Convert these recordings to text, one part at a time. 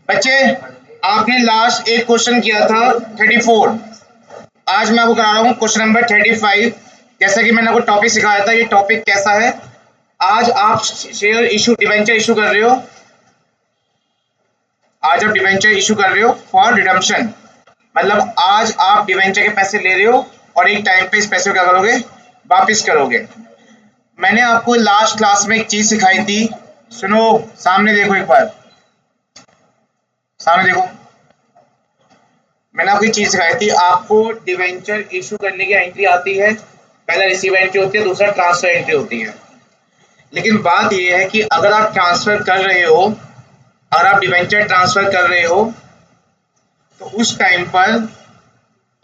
बच्चे, आपने लास्ट एक क्वेश्चन किया था 34। आज मैं आपको करा रहा हूँ क्वेश्चन नंबर 35। जैसा कि मैंने आपको टॉपिक सिखाया था, ये टॉपिक कैसा है। आज आप शेयर इशू डिवेंचर इशू कर रहे हो। आज आप डिवेंचर इशू कर रहे हो फॉर रिडम्पशन। मतलब आज आप डिवेंचर के पैसे ले रहे हो और एक टाइम पे इस पैसे को क्या करोगे, वापिस करोगे। मैंने आपको लास्ट क्लास में एक चीज सिखाई थी। सुनो, सामने देखो, एक बार सामने देखो। मैंने आपको एक चीज सिखाई थी। आपको डिवेंचर इशू करने की एंट्री आती है। पहला रिसीव एंट्री होती है, दूसरा ट्रांसफर एंट्री होती है। लेकिन बात यह है कि अगर आप ट्रांसफर कर रहे हो, अगर आप डिवेंचर ट्रांसफर कर रहे हो, तो उस टाइम पर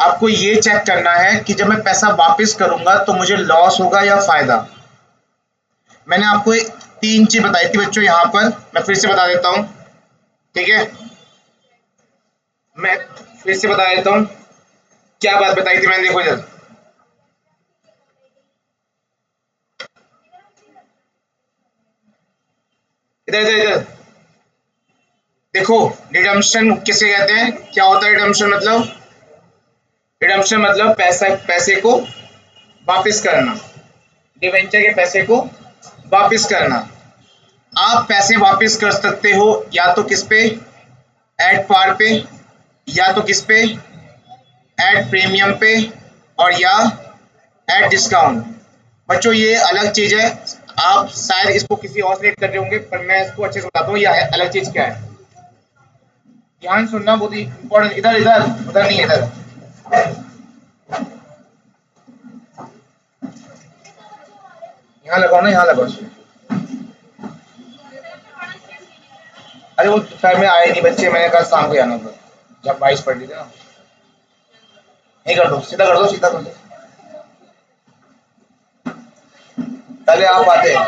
आपको ये चेक करना है कि जब मैं पैसा वापस करूंगा तो मुझे लॉस होगा या फायदा। मैंने आपको तीन चीज बताई थी बच्चों, यहाँ पर मैं फिर से बता देता हूँ। ठीक है, मैं फिर से बता देता हूँ क्या बात बताई थी मैंने। देखो इधर, इधर इधर इधर देखो। रिडम्पशन किसे कहते हैं, क्या होता है रिडम्पशन मतलब? रिडम्पशन मतलब पैसे को वापस करना। डिवेंचर के पैसे को वापस करना। आप पैसे वापस कर सकते हो या तो किस पे, एट पार पे, या तो किस पे, एट प्रीमियम पे, और या एट डिस्काउंट। बच्चों ये अलग चीज है। आप शायद इसको किसी और से रेट कर रहे होंगे, पर मैं इसको अच्छे से बताता हूँ यह अलग चीज क्या है। ध्यान सुनना, बहुत ही इंपॉर्टेंट। इधर इधर उधर नहीं, इधर। यहाँ लगाओ ना, यहाँ लगाओ। अरे वो दोपहर में आए नहीं बच्चे, मैंने कहा शाम को जाना था, जब बारिश पड़ रही थी ना। नहीं, कर दो, सीधा कर दो, सीधा कर दो। पहले आप आते हैं,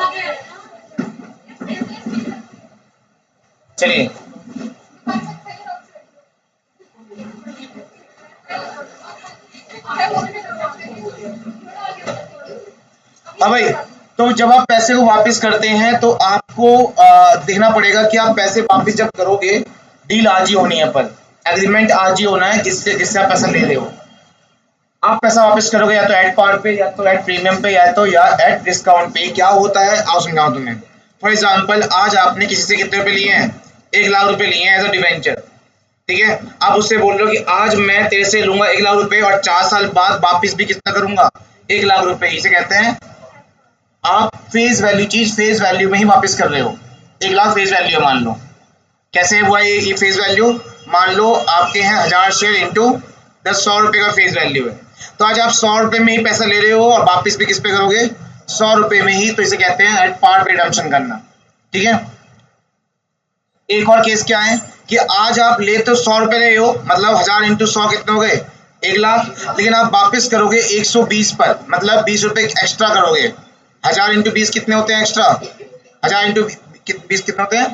चलिए। हाँ भाई, तो जब आप पैसे को वापस करते हैं तो आपको देखना पड़ेगा कि आप पैसे वापस जब करोगे, डील आज ही होनी है, पर एग्रीमेंट आज ही होना है जिससे जिससे आप पैसा ले रहे हो। आप पैसा वापस करोगे या तो एट पार पे, या तो एट प्रीमियम पे, या एट डिस्काउंट पे। क्या होता है आओ समझाऊं तुम्हें। फॉर एग्जाम्पल, आज आपने किसी से कितने रुपए लिए हैं, 1 लाख रुपए लिए हैं एज अ डिवेंचर। ठीक है, आप उससे बोल रहे हो कि आज मैं तेरे से लूंगा 1 लाख रुपए और 4 साल बाद वापिस भी कितना करूंगा, 1 लाख रुपए। इसे कहते हैं आप फेस वैल्यू, चीज फेस वैल्यू में ही वापस कर रहे हो। 1 लाख फेस वैल्यू है मान लो। कैसे हुआ ये फेस वैल्यू? मान लो आपके हैं 1000 शेयर इंटू 100 रुपए का फेस वैल्यू है। तो आज आप 100 रुपए में ही पैसा ले रहे हो और वापिस भी किस पे करोगे, 100 रुपए में ही। तो इसे कहते हैं एट पार पे रिडम्पशन करना। ठीक है, एक और केस क्या है कि आज आप ले तो 100 रुपए ले हो, मतलब 1000 इंटू 100 कितने हो गए, 1 लाख। लेकिन आप वापस करोगे 120 पर, मतलब 20 रुपए एक्स्ट्रा करोगे। 1000 इंटू 20 कितने होते हैं एक्स्ट्रा? 1000 इंटू 20 कितने होते हैं?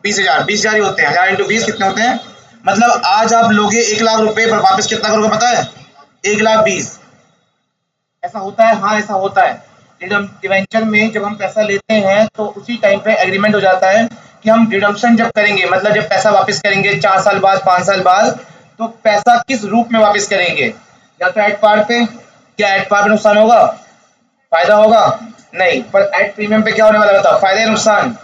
20,000। 20,000 ही होते हैं। 1000 इंटू 20 कितने होते हैं? मतलब आज आप लोगे 1 लाख रुपए पर वापस कितना करोगे पता है? 1,20,000। ऐसा होता है, हाँ ऐसा होता है। डिवेंचर में जब हम पैसा लेते हैं तो उसी टाइम पे एग्रीमेंट हो जाता है कि हम रिडम्पशन जब करेंगे, मतलब जब पैसा वापस करेंगे 4 साल बाद, 5 साल बाद, तो पैसा किस रूप में वापस करेंगे। या तो एट पार पे। क्या एट पार पे नुकसान होगा, फायदा होगा? नहीं। पर एट प्रीमियम पे क्या होने वाला है बताओ, फायदा या नुकसान?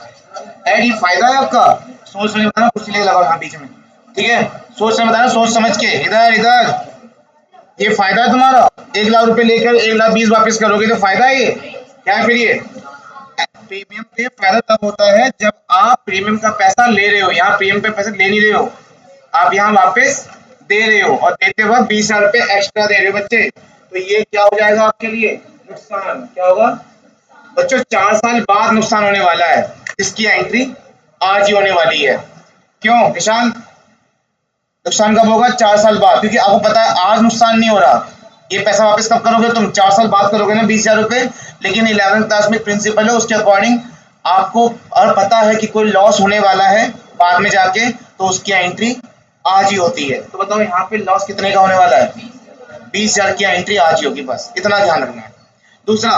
एट ही फायदा है आपका। सोच समझ बताना, कुछ नहीं लगाओ यहाँ बीच में। ठीक है, सोच समझ बताना, सोच समझ के। इधर इधर, ये फायदा है तुम्हारा। 1 लाख रुपए लेकर 1,20,000 वापस करोगे तो फायदा है। ये क्या है फिर? ये प्रीमियम पे फायदा तब होता है जब आप प्रीमियम का पैसा ले रहे हो। यहाँ प्रीमियम पे पैसा ले नहीं रहे हो, आप यहाँ वापस दे रहे हो, और देते वक्त 20,000 रुपए एक्स्ट्रा दे रहे हो बच्चे। तो ये क्या हो जाएगा आपके लिए, नुकसान। क्या होगा बच्चों? 4 साल बाद नुकसान होने वाला है। इसकी एंट्री आज ही होने वाली है। क्यों निशान? नुकसान कब होगा? 4 साल बाद। क्योंकि आपको पता है आज नुकसान नहीं हो रहा। ये पैसा वापस कब करोगे तुम? 4 साल बाद करोगे ना, 20,000 रुपए। लेकिन 11th क्लास में प्रिंसिपल है, उसके अकॉर्डिंग आपको और पता है कि कोई लॉस होने वाला है बाद में जाके, तो उसकी एंट्री आज ही होती है। तो बताओ यहाँ पे लॉस कितने का होने वाला है? 20,000 की एंट्री आज ही होगी, बस इतना ध्यान रखना है। दूसरा,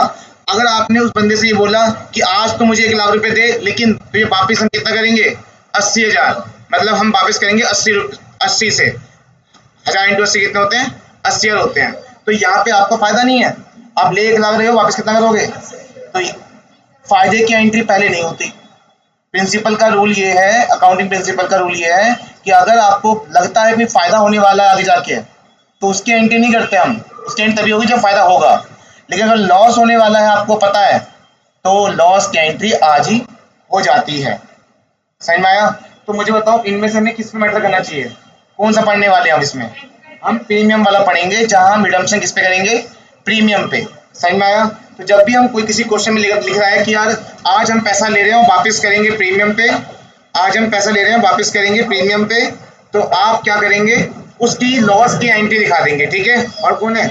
अगर आपने उस बंदे से ये बोला कि आज तो मुझे 1 लाख रुपए दे, लेकिन तुझे वापिस हम कितना करेंगे, 80,000, मतलब हम वापस करेंगे 80 से। 1000 इंटू 80 कितने होते हैं? 80,000 होते हैं। तो यहाँ पे आपको फायदा नहीं है, आप ले 1 लाख रहे हो, वापस कितना करोगे? तो फायदे की एंट्री पहले नहीं होती। प्रिंसिपल का रूल ये है, अकाउंटिंग प्रिंसिपल का रूल ये है कि अगर आपको लगता है कि फायदा होने वाला है आगे जाके, तो उसकी एंट्री नहीं करते हम। उसकी एंट्री तभी होगी जब फायदा होगा। लेकिन अगर लॉस होने वाला है, आपको पता है, तो लॉस की एंट्री आज ही हो जाती है। समझ में आया? तो मुझे बताओ, इनमें से हमें किस पे मैटर करना चाहिए? कौन सा पढ़ने वाले हैं हम इसमें? हम प्रीमियम वाला पढ़ेंगे, जहां हम रिडम्पशन किस पे करेंगे? प्रीमियम पे। समझ में आया? तो जब भी हम कोई किसी क्वेश्चन में लिख रहा है कि यार आज हम पैसा ले रहे हैं वापस करेंगे प्रीमियम पे, आज हम पैसा ले रहे हैं वापस करेंगे प्रीमियम पे, तो आप क्या करेंगे? उसकी लॉस की एंट्री दिखा देंगे। ठीक है? और कौन है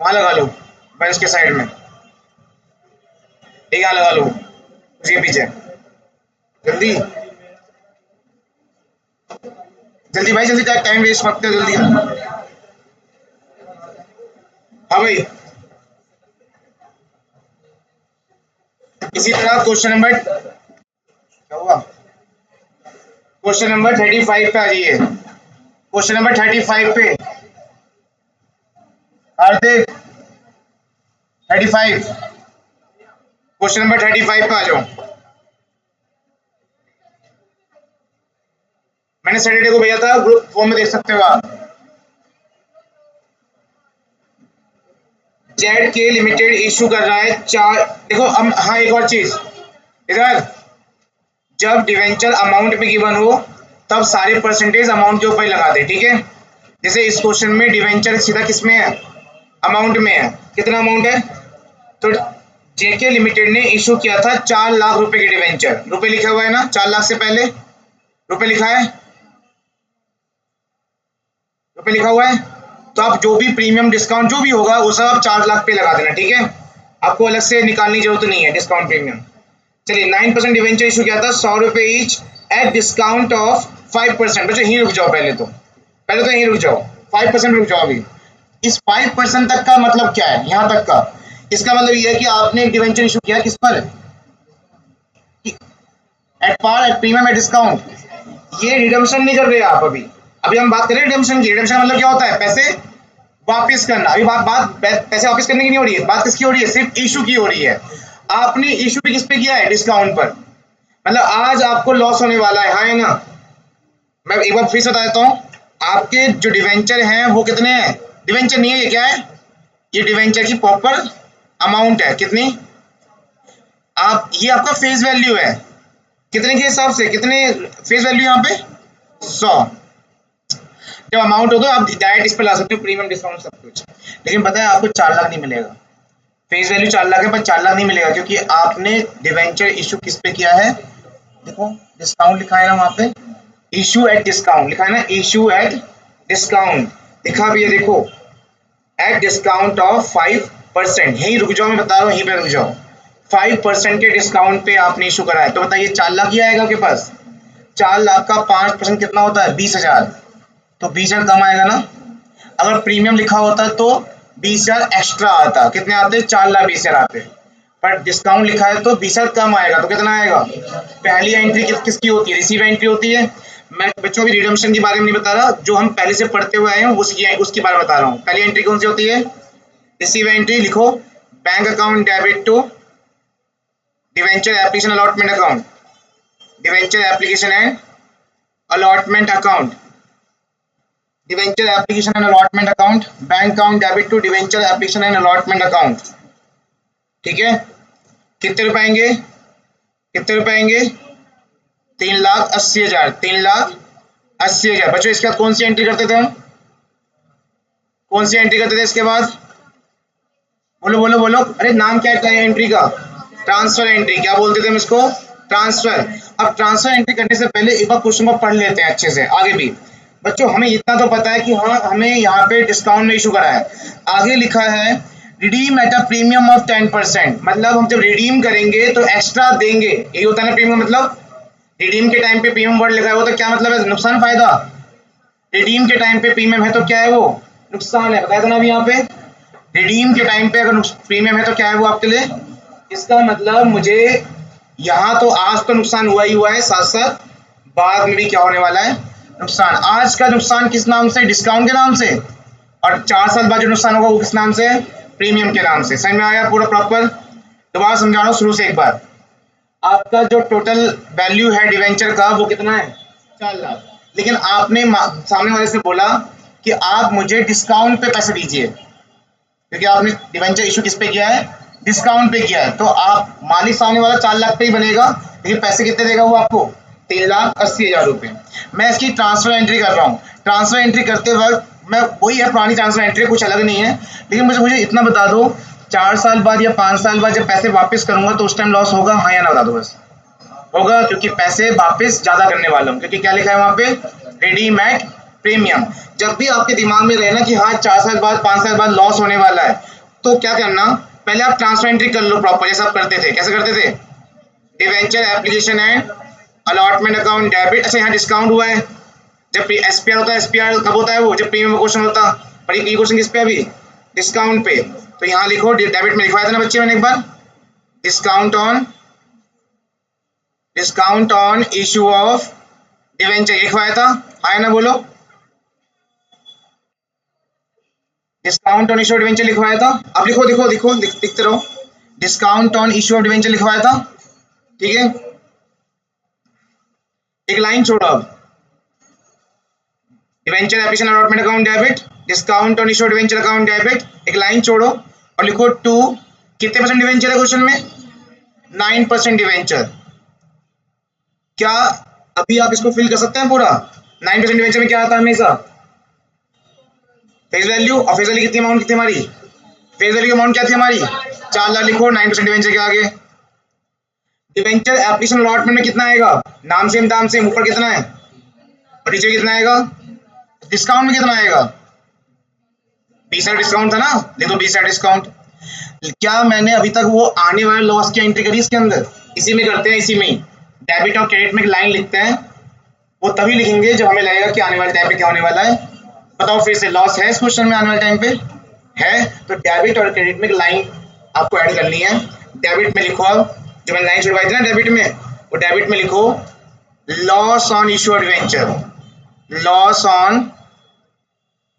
वहां? लगा लो बेंच के साइड में, यहाँ लगा लो उसके पीछे। जल्दी जल्दी भाई, जल्दी, टाइम वेस्ट मत कर, जल्दी। हाँ भाई, इसी तरह क्वेश्चन नंबर, क्या हुआ? क्वेश्चन नंबर 35 पे आ जाइए। क्वेश्चन नंबर 35 पे, हार्दिक, 35, क्वेश्चन नंबर 35 पे आ जाओ। मैंने सैटरडे को भेजा था, ग्रुप फॉर्म में देख सकते हो आप। जेड के लिमिटेड इशू कर रहा है 4, देखो हम, हाँ एक और चीज इधर, जब डिवेंचर अमाउंट में गिवन हो तब सारे परसेंटेज अमाउंट के ऊपर ही लगा दे। ठीक है? जैसे इस क्वेश्चन में डिवेंचर सीधा किस में है? अमाउंट में है। कितना अमाउंट है? तो जेके लिमिटेड ने इशू किया था 4 लाख रुपए के डिवेंचर। रुपए लिखा हुआ है ना, 4 लाख से पहले रुपए लिखा है, रुपए लिखा हुआ है। तो आप जो भी प्रीमियम डिस्काउंट जो भी होगा वो सब आप 4 लाख पे लगा देना। ठीक है? आपको अलग से निकालने की जरूरत नहीं है डिस्काउंट प्रीमियम। चलिए, 9% डिवेंचर इशू किया था, 100 रुपए ईच एट डिस्काउंट ऑफ 5%। बच्चों यहीं रुक जाओ, पहले तो यहीं रुक जाओ, 5% रुक जाओ अभी। इस 5% तक का मतलब क्या है? यहाँ तक का, इसका मतलब ये है कि आपने एक डिवेंचर इशू किया किस पर? At par, at premium, at discount. ये रिडम्पशन नहीं कर रहे आप अभी। अभी हम बात करें रिडम्पशन की। रिडम्पशन मतलब क्या होता है? पैसे वापस करना। अभी बात बात पैसे वापस करने की नहीं हो रही है, बात किसकी हो रही है? सिर्फ इशू की हो रही है। आपने इशू भी किस पे किया है? डिस्काउंट पर। मतलब आज आपको लॉस होने वाला है, हाँ या ना? मैं एक बार फिर से बता देता हूँ, आपके जो डिवेंचर हैं वो कितने हैं? डिवेंचर नहीं है, ये क्या है? ये डिवेंचर की प्रॉपर अमाउंट है। कितनी? आप, ये आपका फेस वैल्यू है। कितने के हिसाब से? कितने फेस वैल्यू यहाँ पे? 100। जब अमाउंट होगा आप डायरेक्ट इस पे ला सकते हो, प्रीमियम डिस्काउंट सब कुछ। लेकिन पता है आपको 4 लाख नहीं मिलेगा। फेस वैल्यू 4 लाख है पर 4 लाख नहीं मिलेगा, क्योंकि आपने डिवेंचर इशू किस पे किया है? देखो डिस्काउंट लिखा है ना वहां पे, इशू एट डिस्काउंट लिखा है ना, इशू एट डिस्काउंट लिखा भी है, देखो, एट डिस्काउंट ऑफ 5%। यहीं रुक जाओ, मैं बता रहा हूँ, यहीं पे रुक जाओ। 5% के डिस्काउंट पे आपने इशू करा है, तो बताइए 4 लाख ही आएगा आपके पास। 4 लाख का 5% कितना होता है? 20,000। तो 20,000 कम आएगा ना। अगर प्रीमियम लिखा होता तो 20,000 एक्स्ट्रा आता। कितने आते? 4,20,000 आते। पर डिस्काउंट लिखा है तो 20,000 कम आएगा, तो कितना आएगा? पहली एंट्री किसकी होती है? रिसीव एंट्री होती है। मैं बच्चों की रिडम्पशन के बारे में नहीं बता रहा, जो हम पहले से पढ़ते हुए आए हैं उसकी बारे में बता रहा हूँ। पहली एंट्री कौन सी होती है? रिसीव एंट्री लिखो, bank account debit to debenture application allotment account, debenture application and allotment account, debenture application and allotment account, bank account debit to debenture application and allotment account. ठीक है? कितने रुपए आएंगे? कितने रुपए आएंगे? 3,80,000। 3,80,000। बच्चों इसके बाद कौन सी एंट्री करते थे हम? कौन सी एंट्री करते थे इसके बाद? बोलो बोलो बोलो। अरे नाम क्या है एंट्री का? Transfer entry. क्या बोलते थे हम इसको? ट्रांसफर। अब ट्रांसफर एंट्री करने से पहले एक बार क्वेश्चन को पढ़ लेते हैं अच्छे से, आगे भी। बच्चों हमें इतना तो पता है कि हाँ, हमें यहाँ पे डिस्काउंट में इशू करा है। आगे लिखा है redeem at a premium of 10%। मतलब हम जब रिडीम करेंगे तो एक्स्ट्रा देंगे, यही होता है ना प्रीमियम मतलब। रिडीम के टाइम पे प्रीमियम वर्ड लिखा है, वो तो क्या मतलब है? नुकसान फायदा। रिडीम के टाइम पे प्रीमियम है तो क्या है वो? नुकसान है। बताया था ना अभी यहाँ पे, रिडीम के टाइम पे अगर प्रीमियम है तो क्या है वो आपके लिए? इसका मतलब मुझे यहाँ तो आज तो नुकसान हुआ ही हुआ है, साथ साथ बाद में भी क्या होने वाला है, नुकसान। आज का नुकसान किस नाम से, डिस्काउंट के नाम से, और 4 साल बाद जो नुकसान होगा वो किस नाम से, प्रीमियम के नाम से। समझ में आया पूरा प्रॉपर? दोबारा समझा रहा हूँ शुरू से एक बार। आपका जो टोटल वैल्यू है डिवेंचर का वो कितना है, 4 लाख। लेकिन आपने सामने वाले से बोला कि आप मुझे डिस्काउंट पे पैसे दीजिए, क्योंकि आपने डिवेंचर इशू किस पे किया है, डिस्काउंट पे किया है। तो आप मालिक सामने वाला 4 लाख पे ही बनेगा, लेकिन पैसे कितने देगा वो आपको, 3,80,000 रुपये। मैं इसकी ट्रांसफर एंट्री कर रहा हूँ। ट्रांसफर एंट्री करते वक्त मैं वही है, पुरानी ट्रांसफर एंट्री, कुछ अलग नहीं है। लेकिन मुझे इतना बता दो, 4 साल बाद या 5 साल बाद जब पैसे वापस करूंगा तो उस टाइम लॉस होगा, हाँ या ना बता दो बस। होगा, क्योंकि पैसे वापस ज्यादा करने वाला हूँ, क्योंकि क्या लिखा है वहां पे, रेडीमेड प्रीमियम। जब भी आपके दिमाग में रहे ना कि हाँ 4 साल बाद 5 साल बाद लॉस होने वाला है, तो क्या करना, पहले आप ट्रांसफर एंट्री कर लो प्रॉपर, जैसा आप करते थे। कैसे करते थे, debenture application and allotment account debit. अच्छा यहाँ डिस्काउंट हुआ है, जब एसपीआर होता है, एसपीआर कब होता है वो, जब प्रीमियम क्वेश्चन होता। पर ये क्वेश्चन किस पे, अभी डिस्काउंट पे। तो यहाँ लिखो, डेबिट में लिखवाया था ना बच्चे मैंने एक बार, discount on issue of debenture लिखवाया था, हाँ ना बोलो, discount on issue of debenture लिखवाया था। अब लिखो, देखो देखो लिखते रहो, discount on issue of debenture लिखवाया था, ठीक है। एक लाइन छोड़ो, अब debenture application allotment account debit, discount on issue of debenture account debit, एक लाइन छोड़ो और लिखो टू, कितने परसेंट डिवेंचर है क्वेश्चन में, 9% डिवेंचर। क्या अभी आप इसको फिल कर सकते हैं पूरा? 9% डिवेंचर में क्या आता है हमेशा, फेस वैल्यू। और फेस वैल्यू कितनी अमाउंट कितनी हमारी, फेस वैल्यू अमाउंट क्या थी हमारी, 4 लाख। लिखो 9% डिवेंचर के आगे। डिवेंचर एप्लीकेशन अलॉटमेंट में कितना आएगा, नाम सेम दाम सेम, ऊपर कितना है और नीचे कितना आएगा, डिस्काउंट में कितना आएगा, 20% डिस्काउंट था ना, लिखो 20% डिस्काउंट। क्या मैंने अभी तक वो आने वाले लॉस की एंट्री करी इसके अंदर? इसी में करते हैं, इसी में ही डेबिट और क्रेडिट में एक लाइन लिखते हैं, वो तभी लिखेंगे जब हमें लगेगा कि आने वाले टाइम पे क्या होने वाला है। बताओ फिर से, लॉस है इस क्वेश्चन में आने वाले टाइम पे है, तो डेबिट और क्रेडिट में एक लाइन आपको ऐड करनी है। डेबिट में लिखो, अब जो मैंने लाइन छुड़वाई थी ना डेबिट में, वो डेबिट में लिखो loss on issue of debenture, loss on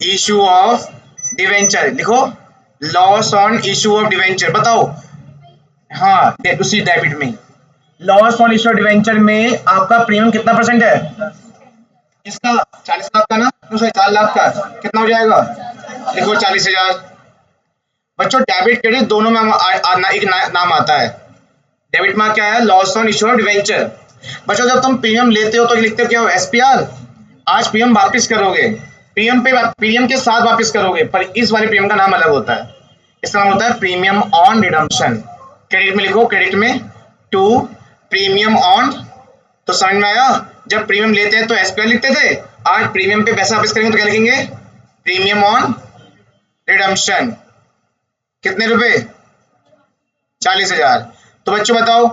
issue of debenture लिखो, loss on issue of debenture. बताओ, हाँ उसी डेबिट में loss on issue of debenture में आपका प्रीमियम कितना परसेंट है इसका, 40 लाख का ना, तो 4 लाख का कितना हो जाएगा, लिखो 40,000। बच्चों डेबिट क्रेडिट दोनों में एक नाम आता है। डेबिट में क्या है, loss on issue of debenture. बच्चों जब तुम प्रीमियम लेते हो तो लिखते हो क्या हो, एसपीआर। आज प्रीमियम वापस करोगे, प्रीमियम के साथ वापस करोगे, पर इस वाले प्रीमियम का नाम अलग होता है, इसका नाम होता है प्रीमियम ऑन रिडम्पशन। क्रेडिट में लिखो, क्रेडिट में टू प्रीमियम ऑन। तो समझ में आया, जब प्रीमियम लेते हैं तो एसपीआर लिखते थे, आज प्रीमियम पे पैसा वापस करेंगे तो क्या लिखेंगे, प्रीमियम ऑन रिडम्पशन। कितने रुपए, 40,000। तो बच्चों बताओ,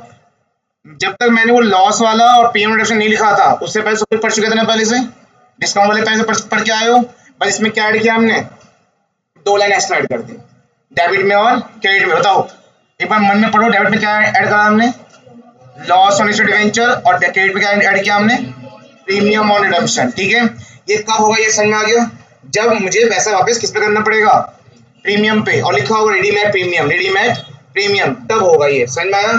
जब तक मैंने वो लॉस वाला और प्रीमियम रिडम्पशन नहीं लिखा था, उससे पहले सब कुछ पढ़ चुके थे ना, पहले से डिस्काउंट वाले पहले से पढ़ के आए हो। बस इसमें क्या ऐड किया हमने, 2 लाइन एक्स्ट्रा ऐड कर दी डेबिट में और क्रेडिट में। बताओ एक बार मन में पढ़ो, डेबिट में क्या ऐड करा हमने, लॉस ऑन इशू डिवेंचर, और क्रेडिट में क्या ऐड किया हमने, प्रीमियम ऑन रिडम्पशन। ठीक है, ये कब होगा, ये समझ में आ गया, जब मुझे पैसा वापस किस पे करना पड़ेगा, प्रीमियम पे, और लिखा होगा रेडीमेड प्रीमियम, रेडीमेड प्रीमियम, तब होगा ये। समझ में आया।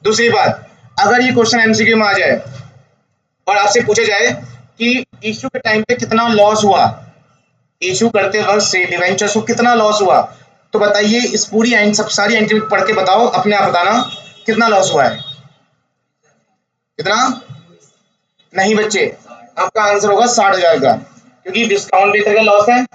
दूसरी बात, अगर ये क्वेश्चन एमसीक्यू में आ जाए और आपसे पूछा जाए कि इशू के टाइम पे कितना लॉस हुआ, इशू करते वक्त से डिवेंचर्स को कितना लॉस हुआ, तो बताइए इस पूरी सब सारी एंट्री पढ़ के बताओ, अपने आप बताना कितना लॉस हुआ है, कितना। नहीं बच्चे, आपका आंसर होगा 60,000 का, क्योंकि डिस्काउंट भी करके लॉस है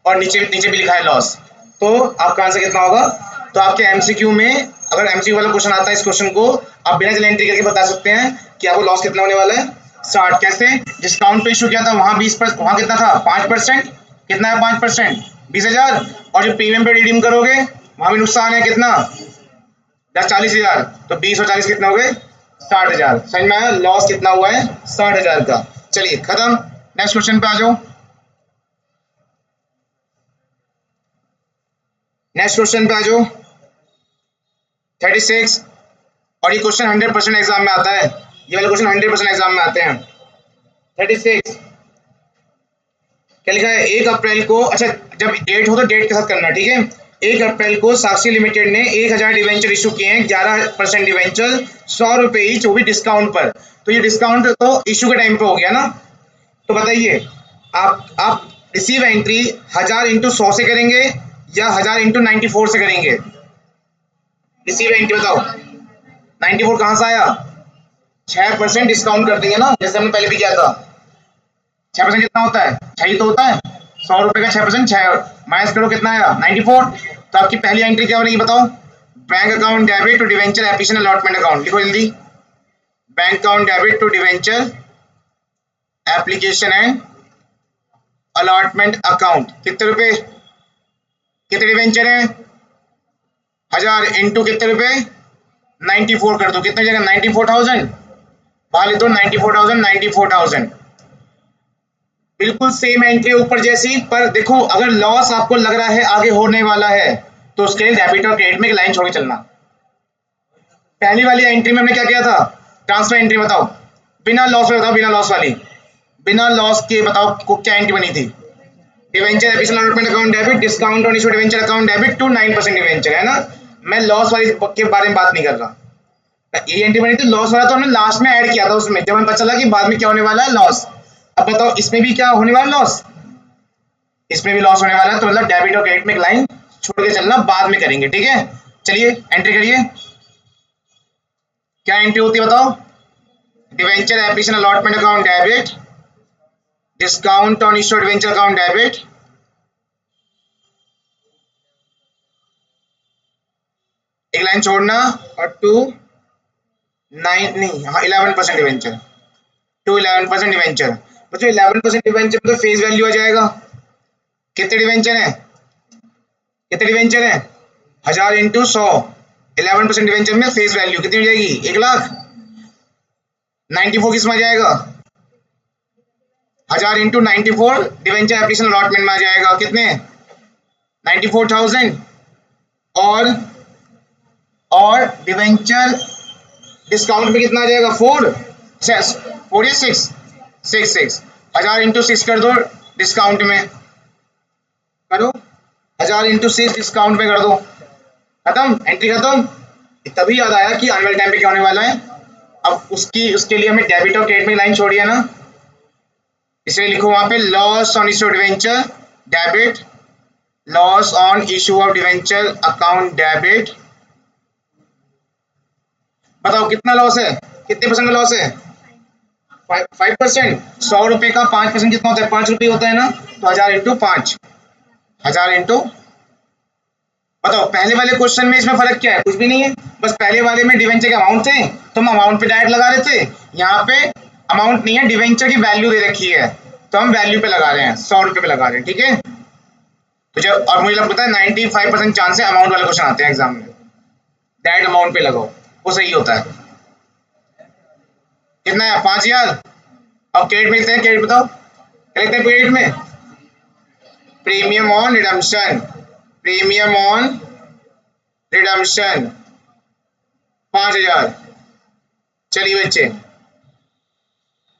और नीचे नीचे भी लिखा है लॉस, तो आपका आंसर कितना होगा। तो आपके एमसीक्यू में अगर एमसीक्यू वाला क्वेश्चन आता है, इस क्वेश्चन को आप बिना चले एंट्री करके बता सकते हैं कि आपको लॉस कितना होने वाला है, 60। कैसे, डिस्काउंट पे इशू किया था वहां 20%, वहां कितना था 5%, कितना है 5%, 20,000। और जो प्रीमियम पे रिडीम करोगे वहां भी नुकसान है, कितना 40,000, तो 20 और 40 कितना हो गए, 60,000। समझ में आया, लॉस कितना हुआ है, 60,000 का। चलिए खत्म, नेक्स्ट क्वेश्चन पे आ जाओ। नेक्स्ट क्वेश्चन पे आ जाओ, 36। और ये क्वेश्चन 100% एग्जाम में आता है, ये वाले क्वेश्चन 100% एग्जाम में आते हैं। 36 क्या लिखा है 1 अप्रैल को। अच्छा जब डेट हो तो डेट के साथ करना, ठीक है। 1 अप्रैल को साक्षी लिमिटेड ने 1000 डिवेंचर इशू किए हैं, 11% डिवेंचर, 100 रुपए ईच, वो भी डिस्काउंट पर। तो ये डिस्काउंट तो इशू के टाइम पे हो गया ना। तो बताइए आप रिसीव एंट्री 1000 इंटू 100 से करेंगे या 1000 इंटू 94 से करेंगे। रिसीव एंट्री बताओ 94 कहाँ से आया, 6% डिस्काउंट कर देंगे ना, जैसे हमने पहले भी किया था। 6% कितना होता है, 6 ही तो होता है। 100 रुपए का 6%, 6 माइनस करो कितना आया 94। तो आपकी पहली एंट्री क्या बनेगी बताओ। Bank account debit to debenture application allotment account, लिखो जल्दी। Bank account debit to debenture application and allotment account. कितने रुपए, कितने डिवेंचर है 1000 इंटू कितने रुपए 94 कर दो, कितने जगह 94,000 बाहर लिख दो, 94,000 94,000। बिल्कुल सेम एंट्री ऊपर जैसी, पर देखो अगर लॉस आपको लग रहा है आगे होने वाला है तो उसके लिए डेबिट और क्रेडिट में एक लाइन छोड़ के चलना। पहली वाली एंट्री में हमने क्या किया था, ट्रांसफर एंट्री बताओ, बिना लॉस में बताओ, बिना लॉस वाली, बिना लॉस के बताओ को क्या एंट्री बनी थी। Debenture application allotment account debit, discount on issue debenture account debit to 9% debenture, है ना। मैं लॉस वाली के बारे में बात नहीं कर रहा। ये एंट्री बनी थी, लॉस वाला तो हमने लास्ट में ऐड किया था उसमें, जब हमें पता चला कि बाद में क्या होने वाला है, लॉस। अब बताओ इसमें भी क्या होने वाला है, लॉस, इसमें भी लॉस होने वाला है। तो मतलब डेबिट और क्रेडिट में एक लाइन छोड़ के चलना, बाद में करेंगे, ठीक है। चलिए एंट्री करिए, क्या एंट्री होती है बताओ। Debenture application allotment account debit, discount on issue debenture account debit, एक लाइन छोड़ना, और टू 9 नहीं, हाँ 11% डिवेंचर, टू 11% डिवेंचर। बच्चों 11% डिवेंचर में तो फेस वैल्यू आ जाएगा। कितने डिवेंचर है, कितने डिवेंचर है 1000 इंटू 100, 11% डिवेंचर में फेस वैल्यू कितनी हो जाएगी 1,00,000। 94 किस में आ जाएगा, 1000 इंटू 94 डिवेंचर एप्लीकेशन अलॉटमेंट में आ जाएगा, कितने 94,000। और डिवेंचर डिस्काउंट में कितना आ जाएगा 4 4 या 6 6 1000 इंटू 6 कर दो, डिस्काउंट में करो, 1000 इंटू 6 डिस्काउंट में कर दो, खत्म, एंट्री खत्म। तभी याद आया कि आने वाले टाइम पे क्या होने वाला है। अब उसके लिए हमें डेबिट और क्रेडिट में लाइन छोड़ी है ना, इसलिए लिखो वहां पे loss on issue debenture debit, loss on issue of debenture account debit. बताओ कितना लॉस है, कितने परसेंट का लॉस है 5%। 100 रुपए का 5% कितना होता है, 5 रुपये होता है ना। तो 1000 इंटू 5, 1000 इंटू, बताओ पहले वाले क्वेश्चन में इसमें फर्क क्या है, कुछ भी नहीं है। बस पहले वाले में डिवेंचर के अमाउंट थे तो हम अमाउंट पे डायरेक्ट लगा रहे थे, यहाँ पे अमाउंट नहीं है, डिवेंचर की वैल्यू दे रखी है तो हम वैल्यू पे लगा रहे हैं, 100 रुपए पे लगा रहे हैं, ठीक है। तो जब, और मुझे लगता है 95% चांस है अमाउंट वाले क्वेश्चन आते हैं एग्जाम में, डायरेक्ट अमाउंट पे लगाओ वो सही होता है। कितना है 5000। अब क्रेडिट में लिखते हैं, क्रेडिट बताओ क्या लिखते हैं क्रेडिट में, premium on redemption, premium on redemption 5000। चलिए बच्चे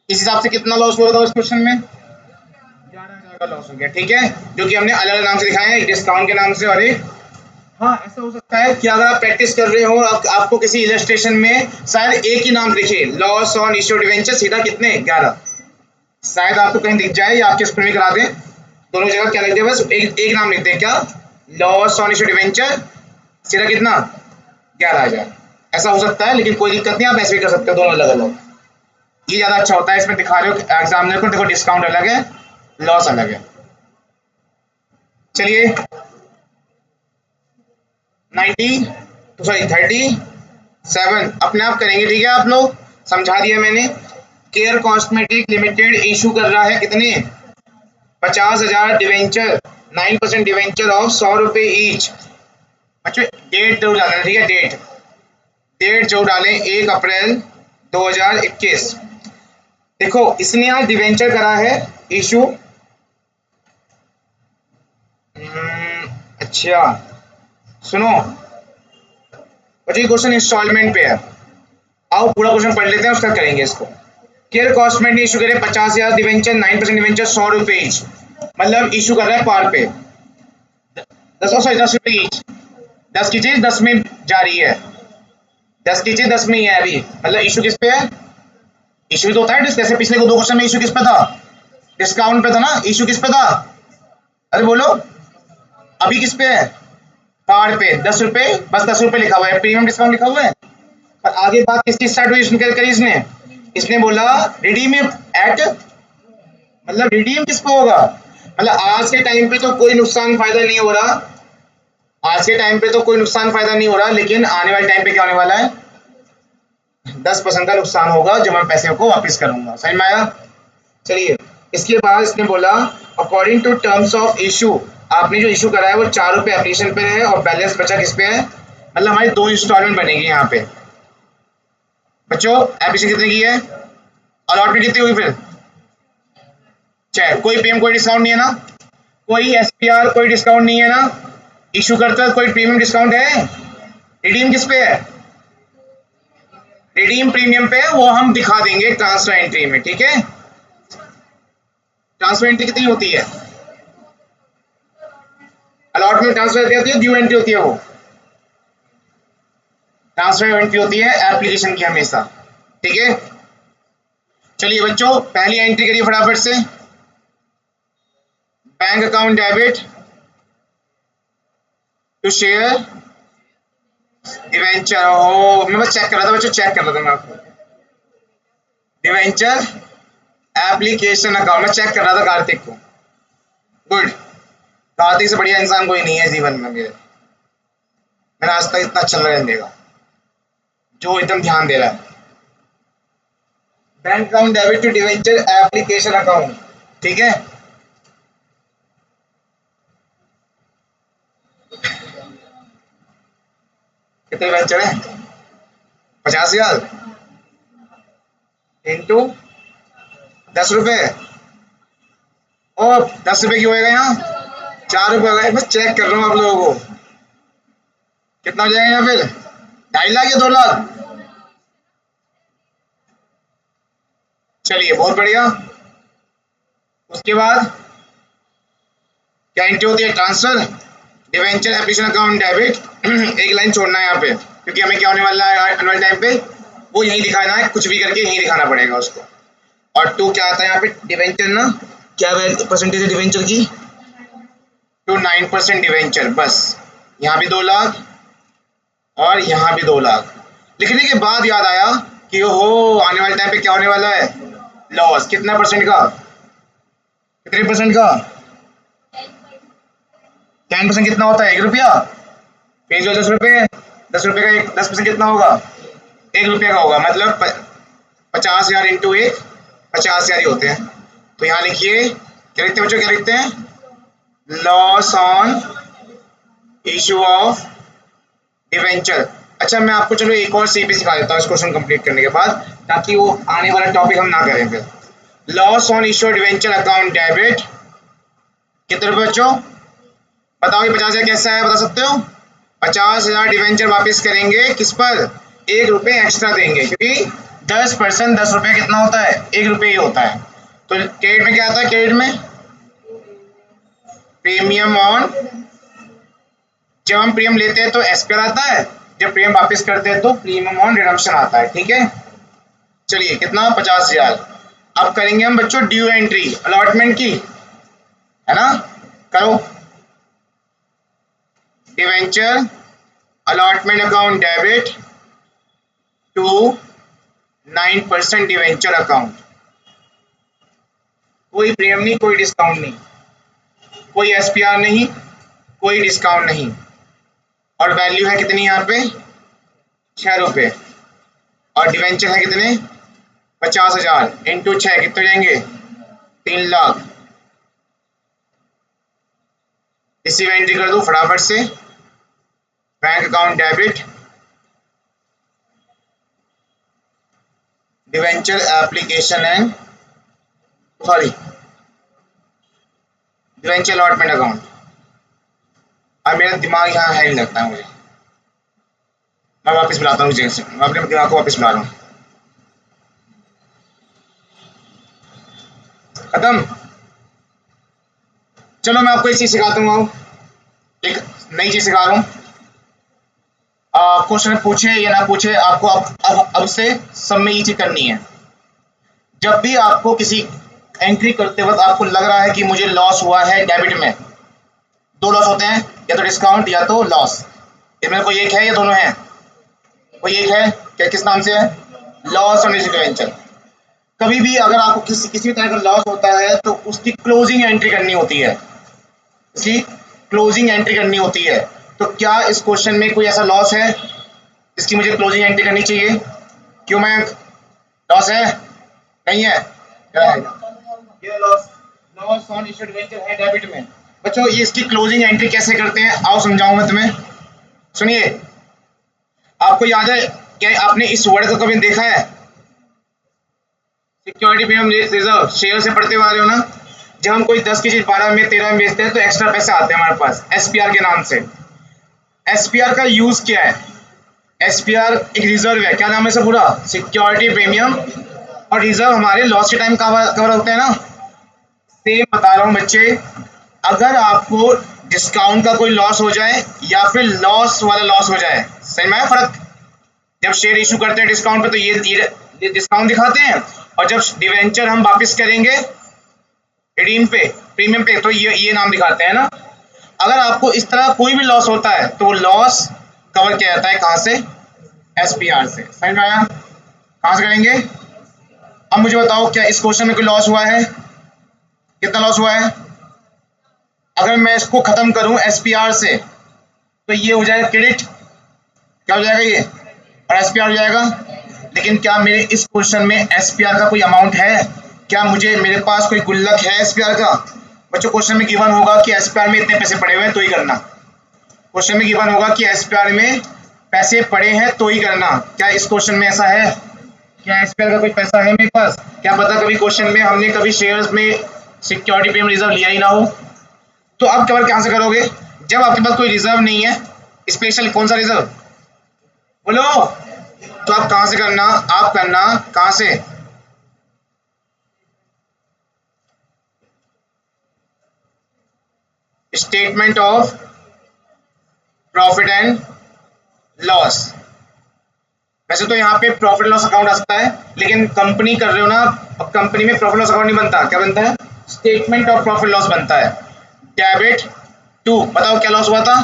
इस हिसाब से कितना लॉस हो रहा था इस क्वेश्चन में, 11,000 का लॉस हो गया, ठीक है। जो कि हमने अलग अलग नाम से दिखाए हैं, एक डिस्काउंट के नाम से और एक, हाँ ऐसा हो सकता है कि अगर आप प्रैक्टिस कर रहे हो आपको किसी इलस्ट्रेशन में शायद एक ही नाम दिखे, लॉस ऑन इशू डिवेंचर सीधा कितने 11, शायद आपको कहीं दिख जाए या आपके स्कूल में करा दें, दोनों जगह क्या लिखते हैं, बस एक नाम लिखते हैं, क्या लॉस ऑन इशू डिवेंचर सीधा कितना 11,000। ऐसा हो सकता है लेकिन कोई दिक्कत नहीं, आप ऐसे भी कर सकते हो, दोनों अलग अलग, ये ज्यादा अच्छा होता है। इसमें दिखा रहे हो एग्जामिनर को, देखो डिस्काउंट अलग है लॉस अलग है। चलिए 37 अपने आप करेंगे, ठीक है। आप लोग समझा दिया मैंने। केयर कॉस्मेटिक लिमिटेड इशू कर रहा है कितने 50,000 डिवेंचर, 9% डिवेंचर ऑफ 100 रुपए ईच। अच्छा डेट जरूर डालना, ठीक है, डेट जो डालें 1 अप्रैल 2021। देखो इसने आज डिवेंचर करा है इशू, अच्छा सुनो बच्चों, क्वेश्चन इंस्टॉलमेंट पे है, आओ पूरा क्वेश्चन पढ़ लेते हैं उसका करेंगे इसको। केयर कॉस्टमेंट ने इशू करे 50,000 डिवेंचर, 9% डिवेंचर, 100 रुपए ईच, मतलब इशू कर रहा है पार पे 10 रुपए ईच। 10 की चीज 10 में जा रही है, 10 की चीज 10 में ही है अभी, मतलब इशू किस पे है? इशू तो होता है जैसे पिछले को 2 क्वेश्चन में इशू किस पे था? डिस्काउंट पे था ना। इशू किस पे था? अरे बोलो। अभी किस पे है? पार पे 10 रुपए, बस 10 रुपए लिखा हुआ है, प्रीमियम डिस्काउंट लिखा हुआ है। और आगे बात किसकी स्टार्ट हुई इसने करी इसने बोला रिडीम एट, मतलब रिडीम किस पे होगा? मतलब आज के टाइम पे तो कोई नुकसान फायदा नहीं हो रहा, आज के टाइम पे तो कोई नुकसान फायदा नहीं हो रहा, लेकिन आने वाले टाइम पे क्या होने वाला है? 10% का नुकसान होगा जब मैं पैसे को वापस करूंगा। समझ में आया? चलिए, इसके बाद इसने बोला according to terms of issue, आपने जो इशू करा है वो 4 रुपए एप्लीकेशन पे है और बैलेंस बचा किस पे है? मतलब हमारी 2 इंस्टॉलमेंट बनेगी यहाँ पे। बच्चों एप्लीकेशन कितने की है? अलॉटमेंट कितनी होगी फिर? 6। कोई पीएम कोई डिस्काउंट नहीं है ना, कोई एसपीआर कोई डिस्काउंट नहीं है ना, इशू करते वक्त कोई प्रीमियम डिस्काउंट है? रिडीम किस पे है? रिडीम प्रीमियम पे है, वो हम दिखा देंगे ट्रांसफर एंट्री में, ठीक है? ट्रांसफर एंट्री कितनी होती है? अलॉटमेंट ट्रांसफर होती है, ड्यू एंट्री होती है, वो ट्रांसफर एंट्री होती है एप्लीकेशन की हमेशा, ठीक है? चलिए बच्चों पहली एंट्री करिए फटाफट से, bank account debit to share debenture. हो मैं बस चेक कर रहा था बच्चों, चेक कर रहा था मैं आपको। डिवेंचर एप्लीकेशन अकाउंट में चेक कर रहा था कार्तिक को। गुड, कार्तिक से बढ़िया इंसान कोई नहीं है जीवन में मेरे, मैंने आज तक इतना अच्छा रहने देगा जो एकदम ध्यान दे रहा है। Bank account debit to debenture application account, ठीक है? कितने डिवेंचर है? 50,000 इंटू 10 रुपए, और 10 रुपए की होएगा यहाँ 4 रुपए हो गए। मैं चेक कर रहा हूँ आप लोगों को कितना हो जाएगा यहाँ फिर, 2.5 लाख या 2 लाख? चलिए बहुत बढ़िया। उसके बाद क्या एंट्री होती है? Transfer debenture application account debit एक लाइन छोड़ना है यहाँ पे, क्योंकि हमें क्या होने वाला है आने वाले टाइम पे, वो यही दिखाना है, कुछ भी करके यही दिखाना पड़ेगा उसको। और 2 क्या आता है यहाँ पे? डिवेंचर ना, क्या परसेंटेज है डिवेंचर की? टू 9% डिवेंचर, बस यहाँ भी 2 लाख और यहाँ भी 2 लाख। लिखने के बाद याद आया कि ओहो आने वाले टाइम पे क्या होने वाला है? लॉस। कितना परसेंट का? कितने परसेंट का? 10% कितना होता है? 1 रुपया। फेस वैल्यू 10 रुपए है, 10 रुपए का 10% कितना होगा? 1 रुपये का होगा, मतलब 50,000 इंटू 1, 50,000 ही होते हैं। तो यहाँ लिखिए क्या लिखते हैं बच्चों, क्या लिखते हैं? Loss on issue of debenture. अच्छा मैं आपको चलो एक और सीपी सिखा देता हूँ इस क्वेश्चन कंप्लीट करने के बाद, ताकि वो आने वाला टॉपिक हम ना करें फिर। Loss on issue debenture account debit कितने रुपए बच्चों? बताओ ये 50,000 कैसा है, बता सकते हो? 50,000 डिवेंचर वापस करेंगे किस पर? 1 रुपये एक्स्ट्रा देंगे, क्योंकि 10% 10 रुपये कितना होता है? 1 रुपये ही होता है। तो क्रेडिट में क्या आता है? क्रेडिट में प्रीमियम ऑन, जब हम प्रीमियम लेते हैं तो एसपीआर आता है, जब प्रीमियम वापस करते हैं तो प्रीमियम ऑन रिडम्पशन आता है, ठीक है? चलिए कितना? 50,000। अब करेंगे हम बच्चों ड्यू एंट्री अलॉटमेंट की, है ना? करो। Debenture allotment account debit to 9% debenture account. कोई प्रीमियम नहीं, कोई डिस्काउंट नहीं, कोई एसपीआर नहीं, कोई डिस्काउंट नहीं, और वैल्यू है कितनी यहाँ पे? 6 रुपये। और डिवेंचर है कितने? 50,000 इंटू 6 कितने हो जाएंगे? 3 लाख। इसी में एंट्री कर दो फटाफट से, bank account debit debenture application and sorry debenture allotment account. अब मेरा दिमाग यहाँ है नहीं लगता है मुझे, मैं वापस बुलाता हूँ जगह से, मैं अपने दिमाग को वापस बुला रहा हूँ। खत्म। चलो मैं आपको एक चीज सिखाता हूँ, एक नई चीज सिखा रहा हूँ। क्वेश्चन पूछे या ना पूछे, आपको अब से सब में ये चीज करनी है। जब भी आपको किसी एंट्री करते वक्त आपको लग रहा है कि मुझे लॉस हुआ है डेबिट में, दो लॉस होते हैं, या तो डिस्काउंट या तो लॉस। इनमें कोई एक है या दोनों है? कोई एक है क्या? किस नाम से है? लॉस और डिवेंचर। कभी भी अगर आपको किसी किसी तरह का लॉस होता है तो उसकी क्लोजिंग एंट्री करनी होती है, इसकी क्लोजिंग एंट्री करनी होती है। तो क्या इस क्वेश्चन में कोई ऐसा लॉस है जिसकी मुझे क्लोजिंग एंट्री करनी चाहिए? क्यों मैं, लॉस है? नहीं है? क्या है ये? Loss, loss on issued debenture है डेबिट में। बच्चों ये इसकी क्लोजिंग एंट्री कैसे करते हैं आओ समझाऊं मैं तुम्हें। सुनिए, आपको याद है क्या आपने इस वर्ड को कभी देखा है? सिक्योरिटी प्रीमियम रिजर्व शेयर से पढ़ते हुए आ रहे हो ना? जब हम कोई 10 की चीज 12 में 13 में बेचते हैं तो एक्स्ट्रा पैसे आते हैं हमारे पास एसपीआर के नाम से। एसपीआर का यूज क्या है? एसपीआर एक रिजर्व है, क्या नाम है इसका पूरा? Security premium. और रिजर्व हमारे लॉस के टाइम कवर होते हैं ना। सेम बता रहा हूँ बच्चे, अगर आपको डिस्काउंट का कोई लॉस हो जाए या फिर लॉस वाला लॉस हो जाए, सही में फर्क? जब शेयर इशू करते हैं डिस्काउंट पे तो ये डिस्काउंट दिखाते हैं, और जब डिवेंचर हम वापस करेंगे रिडीम पे प्रीमियम पे तो ये नाम दिखाते हैं ना। अगर आपको इस तरह कोई भी लॉस होता है तो वो लॉस कवर किया जाता है कहाँ से? एसपीआर से। समझ में आया? कहाँ से करेंगे? अब मुझे बताओ क्या इस क्वेश्चन में कोई लॉस हुआ है? कितना लॉस हुआ है? अगर मैं इसको खत्म करूं एसपीआर से तो ये हो जाएगा क्रेडिट, क्या हो जाएगा ये? और एसपीआर हो जाएगा। लेकिन क्या मेरे इस क्वेश्चन में एसपीआर का कोई अमाउंट है? क्या मुझे, मेरे पास कोई गुल्लक है एसपीआर का? बच्चों क्वेश्चन में गिवन होगा कि एसपीआर में इतने पैसे पड़े हुए हैं तो ही करना। क्वेश्चन में गिवन होगा कि एसपीआर में पैसे पड़े हैं तो ही करना। क्या इस क्वेश्चन में ऐसा है? क्या एसपीआर का कोई पैसा है मेरे पास? क्या पता कभी क्वेश्चन में हमने कभी शेयर्स में सिक्योरिटी प्रीमियम रिजर्व लिया ही ना हो। तो अब कवर कहां से करोगे जब आपके पास कोई रिजर्व नहीं है? स्पेशल कौन सा रिजर्व बोलो? तो आप कहां से करना? आप करना कहां से? Statement of profit and loss. वैसे तो यहाँ पे प्रॉफिट लॉस अकाउंट आ सकता है, लेकिन कंपनी कर रहे हो ना, अब कंपनी में प्रॉफिट लॉस अकाउंट नहीं बनता, क्या बनता है? स्टेटमेंट ऑफ प्रॉफिट लॉस बनता है। डेबिट टू, बताओ क्या लॉस हुआ था?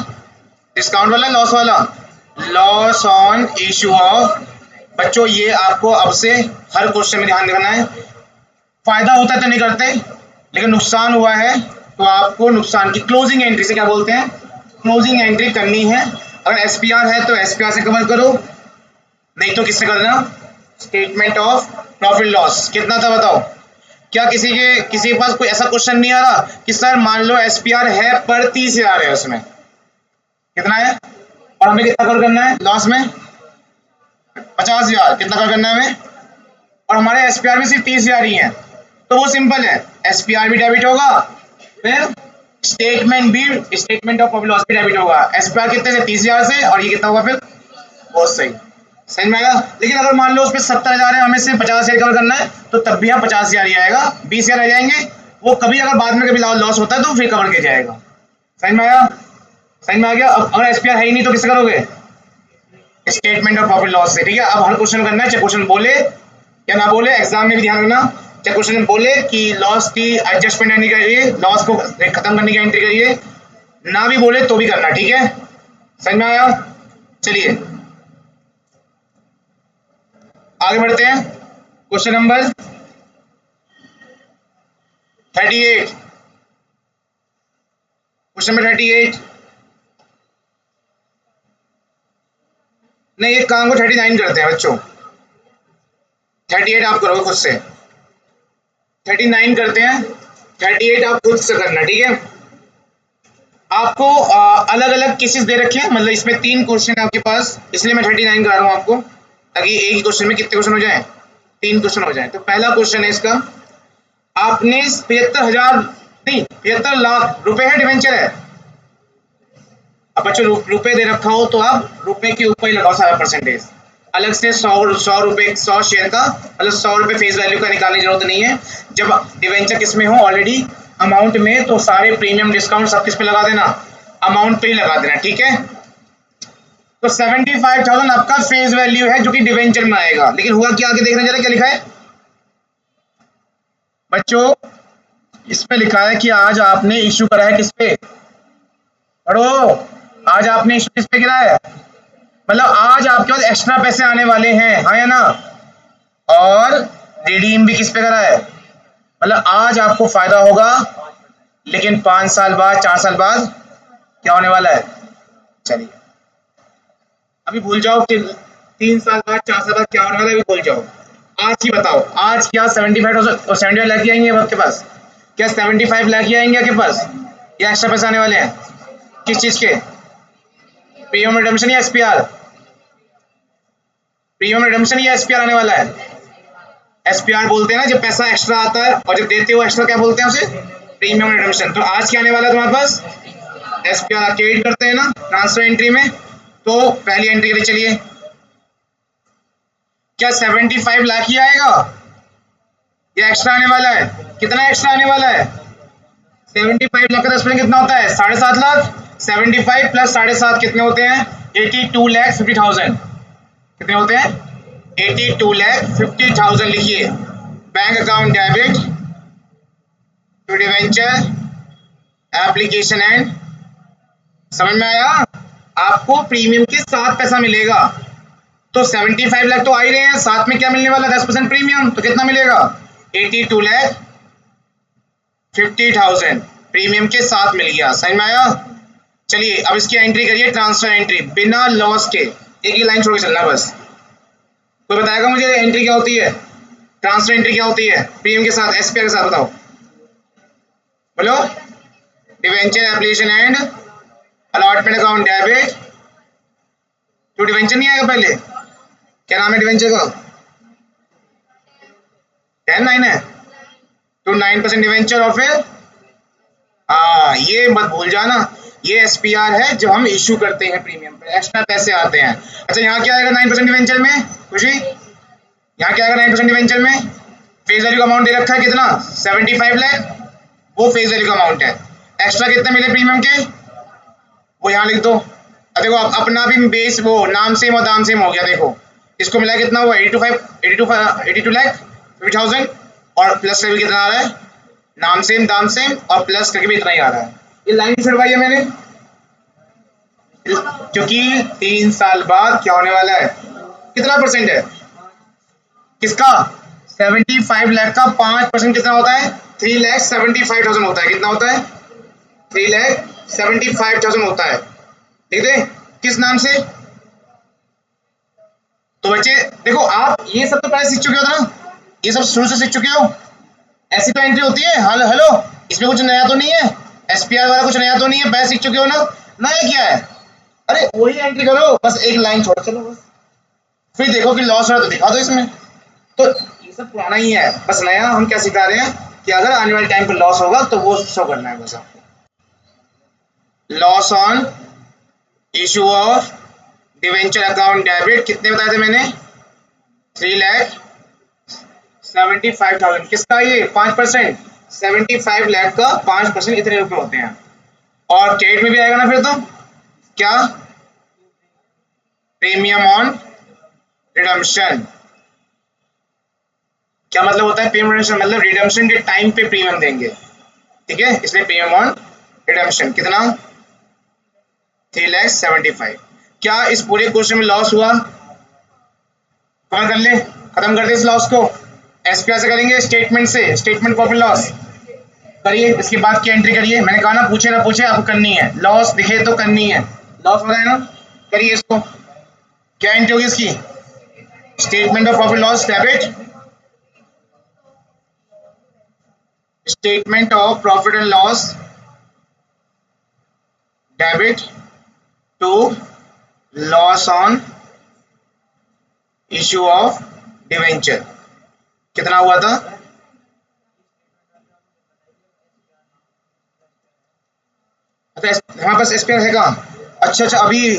डिस्काउंट वाला लॉस वाला? Loss on issue of. बच्चों ये आपको अब से हर क्वेश्चन में ध्यान रखना है। फायदा होता है तो नहीं करते, लेकिन नुकसान हुआ है तो आपको नुकसान की क्लोजिंग एंट्री से, क्या बोलते हैं, क्लोजिंग एंट्री करनी है। अगर एसपीआर है तो एसपीआर से कवर करो, नहीं तो किससे करना? Statement of profit loss. कितना था बताओ? क्या किसी के पास कोई ऐसा क्वेश्चन नहीं आ रहा कि सर मान लो एसपीआर है पर 30,000 है, उसमें कितना है और हमें कितना कवर करना है लॉस में? 50,000। कितना कवर करना है हमें? और हमारे एसपीआर में सिर्फ 30,000 ही है, तो वो सिंपल है, एसपीआर भी डेबिट होगा, फिर स्टेटमेंट भी, स्टेटमेंट ऑफ प्रॉफिट लॉस भी डेबिट होगा। एसपीआर कितने से? 30,000 से, और ये कितना होगा फिर? बहुत सही, समझ में आएगा। लेकिन अगर मान लो उसमें 70,000 है, हमें सिर्फ 50,000 कवर करना है, तो तब भी यहाँ 50,000 ही आएगा, 20,000 रह जाएंगे। वो कभी अगर बाद में कभी लॉस होता है तो फिर कवर किया जाएगा। समझ में आया? समझ में आ गया? अब अगर एसपीआर है ही नहीं तो किससे करोगे? स्टेटमेंट ऑफ प्रॉफिट लॉस से। ठीक है, अब हर क्वेश्चन करना है, चाहे क्वेश्चन बोले या ना बोले, एग्जाम में भी ध्यान रखना, चाहे क्वेश्चन बोले कि लॉस की एडजस्टमेंट एंट्री करिए, लॉस को खत्म करने की एंट्री करिए, ना भी बोले तो भी करना। ठीक है, समझ में आया? चलिए आगे बढ़ते हैं। Question number 38। क्वेश्चन नंबर 38 नहीं, एक काम को 39 करते हैं बच्चों। 38 आप करोगे खुद से, 39 करते हैं, 38 आप खुद से करना। ठीक है, आपको अलग अलग केसेस दे रखे हैं, मतलब इसमें 3 क्वेश्चन है आपके पास, इसलिए मैं 39 करा रहा हूँ आपको, ताकि एक ही क्वेश्चन में कितने क्वेश्चन हो जाए? 3 क्वेश्चन हो जाए। तो पहला क्वेश्चन है इसका, आपने 75,000 नहीं 75 लाख रुपए है डिवेंचर है। अब बच्चों रुपए दे रखा हो तो आप रुपए के ऊपर ही लगाओ सारा परसेंटेज। अलग से 100 रुपए 100 शेयर का मतलब 100 रुपए फेस वैल्यू का निकालने की जरूरत नहीं है। जब डिवेंचर किस में हो ऑलरेडी अमाउंट में, तो सारे प्रीमियम डिस्काउंट सब किस पे लगा देना, अमाउंट पे ही लगा देना, ठीक है। तो 75,000 आपका फेस वैल्यू है जो कि डिवेंचर में आएगा। लेकिन हुआ क्या, आगे देखना जरा क्या लिखा है बच्चों। इस पे लिखा है कि आज आपने इश्यू करा है किस पे, पढ़ो, आज आपने इश्यू किस पे गिरा है, मतलब आज आपके पास एक्स्ट्रा पैसे आने वाले हैं, हाँ या ना। और रिडीम भी किस पे करा है, मतलब आज आपको फायदा होगा, लेकिन 5 साल बाद 4 साल बाद क्या होने वाला है। चलिए अभी भूल जाओ कि 3 साल बाद 4 साल बाद क्या होने वाला है, अभी भूल जाओ। आज की बताओ, आज क्या 75 लाख ही आएंगे आपके पास, क्या 75 लाख ही आएंगे आपके पास, या एक्स्ट्रा पैसे आने वाले हैं किस चीज के, प्रीमियम रिडम्पशन या एसपीआर, प्रीमियम रिडम्पशन या एसपीआर आने वाला है। एसपीआर बोलते हैं ना जब पैसा एक्स्ट्रा आता है, और जब देते हो एक्स्ट्रा क्या बोलते हैं उसे, प्रीमियम रिडम्पशन। तो आज क्या आने वाला है तुम्हारे पास, एसपीआर क्रेडिट करते हैं ना ट्रांसफर एंट्री में। तो पहली एंट्री के लिए चलिए, क्या 75 लाख ही आएगा या एक्स्ट्रा आने वाला है, कितना एक्स्ट्रा आने वाला है, 75 लाख का 10% कितना होता है, 7.5 लाख, 75 प्लस 7.5 कितने होते हैं, 82,50,000, कितने होते हैं 82,50,000। लिखिए bank account debit to debenture application and, समझ में आया, आपको प्रीमियम के साथ पैसा मिलेगा। तो 75 लाख तो आ ही रहे हैं, साथ में क्या मिलने वाला 10% प्रीमियम, तो कितना मिलेगा 82,50,000 प्रीमियम के साथ मिल गया, समझ में आया। चलिए अब इसकी एंट्री करिए, ट्रांसफर एंट्री बिना लॉस के, एक ही लाइन छोड़ के चलना बस। कोई बताएगा मुझे एंट्री क्या होती है, ट्रांसफर एंट्री क्या होती है प्रीमियम के साथ एसपीआर के साथ, बताओ बोलो। Debenture application and allotment account debit to debenture नहीं आएगा पहले, क्या नाम है डिवेंचर का, 10-9 है, टू 9% डिवेंचर, और फिर हाँ ये मत भूल जाना, ये एसपीआर है जो हम इश्यू करते हैं प्रीमियम पे, एक्स्ट्रा पैसे आते हैं। अच्छा यहाँ क्या आएगा 9% डिवेंचर में, खुशी यहाँ क्या आएगा 9% डिवेंचर में, फेस वैल्यू का अमाउंट दे रखा है कितना 75 लाख, वो फेस वैल्यू का अमाउंट है। एक्स्ट्रा कितने मिले प्रीमियम के, वो यहाँ लिख दो। अब देखो अपना भी बेस वो नाम सेम और दाम सेम हो गया, देखो इसको मिला कितना हुआ 82 लाख 50,000, और प्लस से भी कितना आ रहा है, नाम सेम दाम सेम और प्लस करके भी इतना ही आ रहा है। ये लाइन छुड़वाई है मैंने, क्योंकि 3 साल बाद क्या होने वाला है, कितना परसेंट है किसका, 75 लाख का 5% कितना होता है, 3,75,000 होता है, कितना होता है 3,75,000 होता है, ठीक है किस नाम से। तो बच्चे देखो आप ये सब तो पहले सीख चुके हो ना, ये सब शुरू से सीख चुके हो, ऐसी तो एंट्री होती है, हेलो हेलो, इसमें कुछ नया तो नहीं है, एसपीआर वाला कुछ नया तो नहीं है, पहले सीख चुके हो ना, नया क्या है, अरे वही एंट्री करो, बस एक लाइन छोड़ चलो बस, फिर देखो कि लॉस हो रहा तो दिखा दो इसमें। तो ये सब पुराना ही है, बस नया हम क्या सिखा रहे हैं कि अगर आने वाले टाइम पर लॉस होगा तो वो शो करना है बस आपको। Loss on issue of debenture account debit कितने बताए थे मैंने, 3,75,000, किसका ये 5%, 75 लाख का 5% इतने रुपए होते हैं। और क्रेडिट में भी आएगा ना फिर तो क्या, प्रीमियम ऑन रिडम्पशन, क्या मतलब होता है प्रीमियम रिडम्पशन, मतलब रिडम्पशन के टाइम पे प्रीमियम देंगे, ठीक है, इसलिए प्रीमियम ऑन रिडम्पशन कितना 3,75,000। क्या इस पूरे क्वेश्चन में लॉस हुआ, कवर कर ले, खत्म कर दे इस लॉस को, एसपीआर से करेंगे, स्टेटमेंट से, स्टेटमेंट प्रॉफिट लॉस करिए, इसके बाद की एंट्री करिए, मैंने कहा ना पूछे ना पूछे आपको करनी है, लॉस दिखे तो करनी है, लॉस हो रहा है ना, करिए इसको, क्या एंट्री होगी इसकी, statement of profit loss debit, statement of profit and loss debit to loss on issue of debenture, कितना हुआ था, अच्छा हमारे पास एसपीआर है कहाँ, अच्छा अच्छा अभी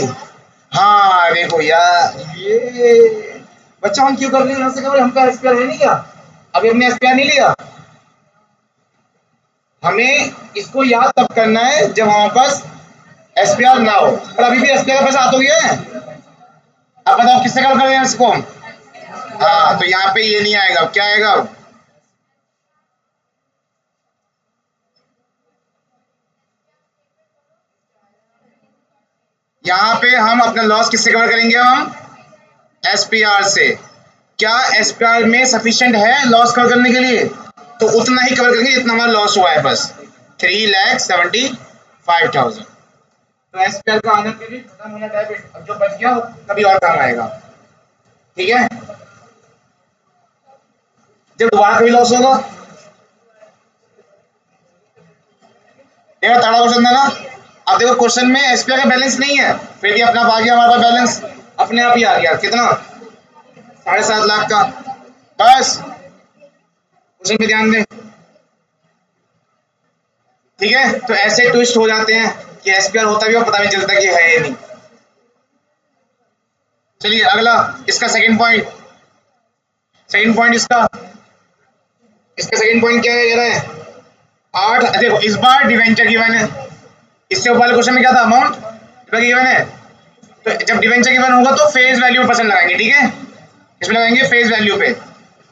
हाँ देखो यार, ये बच्चा हम क्यों कर रहे हैं यहाँ से केवल, हमका एसपीआर है नहीं क्या, अभी हमने एसपीआर नहीं लिया। हमें इसको याद तब करना है जब हमारे पास एसपीआर ना हो, पर अभी भी एसपीआर का पैसा आ तो गया है। अब बताओ किससे कल करें इसको हम। हाँ तो यहाँ पे ये नहीं आएगा, अब क्या आएगा, यहाँ पे हम अपना लॉस किससे कवर करेंगे, हम एसपीआर से। क्या एसपीआर में सफिशिएंट है लॉस कवर करने के लिए, तो उतना ही कवर करेंगे जितना हमारा लॉस हुआ है, बस 3,75,000। तो एसपीआर का आना क्रेडिट खत्म होना डेबिट, अब जो बच गया वो कभी और काम आएगा। ठीक है, जब दोबारा कभी लॉस होगा, देखो तगड़ा क्वेश्चन था ना। अब देखो क्वेश्चन में एसपीआर का बैलेंस नहीं है, फिर भी अपना आ गया हमारे पास बैलेंस, अपने आप ही आ गया कितना, 7.5 लाख का। बस क्वेश्चन पे ध्यान दें। ठीक है, तो ऐसे ट्विस्ट हो जाते हैं कि एसपीआर होता भी और पता भी चलता कि है ये नहीं। चलिए अगला, इसका सेकंड पॉइंट, सेकंड पॉइंट इसका इसका सेकंड पॉइंट क्या है, कह रहा है 8, देखो इस बार डिवेंचर गिवन है, इससे ऊपर वाले क्वेश्चन में क्या था, अमाउंट गिवन है। तो जब डिवेंचर गिवन होगा तो फेस वैल्यू परसेंट लगाएंगे, ठीक है, इसमें लगाएंगे फेस वैल्यू पे।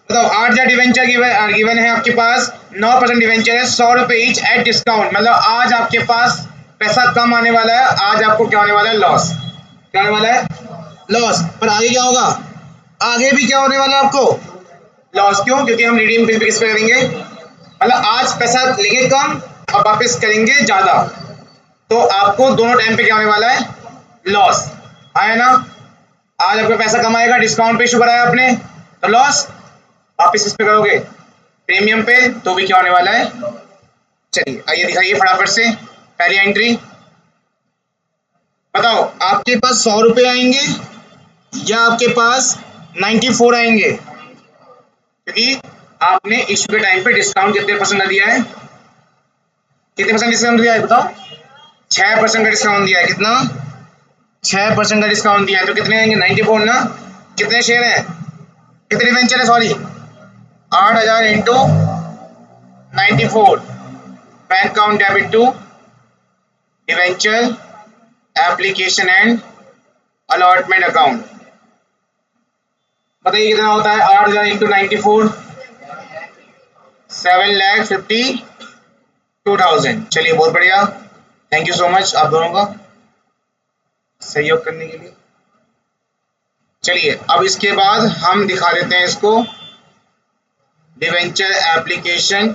बताओ 8,000 डिवेंचर गिवन है आपके पास, 9% डिवेंचर है, 100 रुपए ईच एट डिस्काउंट, मतलब आज आपके पास पैसा कम आने वाला है, आज आपको क्या होने वाला है, लॉस। क्या होने वाला है, लॉस। पर आगे क्या होगा, आगे भी क्या होने वाला है आपको, लॉस। क्यों, क्योंकि हम रिडीम किस पे करेंगे, मतलब आज पैसा लेंगे कम और वापस करेंगे ज्यादा, तो आपको दोनों टाइम पे क्या होने वाला है, लॉस। है ना, आज आपका पैसा कम आएगा, डिस्काउंट पे इशू कराया आपने तो लॉस, वापस इस पे करोगे प्रीमियम पे तो भी क्या होने वाला है। चलिए आइए दिखाइए फटाफट से पहली एंट्री। बताओ आपके पास 100 रुपए आएंगे या आपके पास 94 आएंगे, क्योंकि आपने इशू के टाइम पे डिस्काउंट कितने परसेंट दिया है, कितने परसेंट डिस्काउंट दिया है बताओ, 6% का डिस्काउंट दिया है, कितना, 6% का डिस्काउंट दिया है, तो कितने आएंगे 94 ना। कितने शेयर हैं, कितने डिवेंचर है, sorry 8,000 into 94, bank account debit to debenture application and allotment account. बताइए कितना होता है, 8,000 इंटू 94, 7,52,000। चलिए बहुत बढ़िया, थैंक यू सो मच आप दोनों का सहयोग करने के लिए। चलिए अब इसके बाद हम दिखा देते हैं इसको, debenture application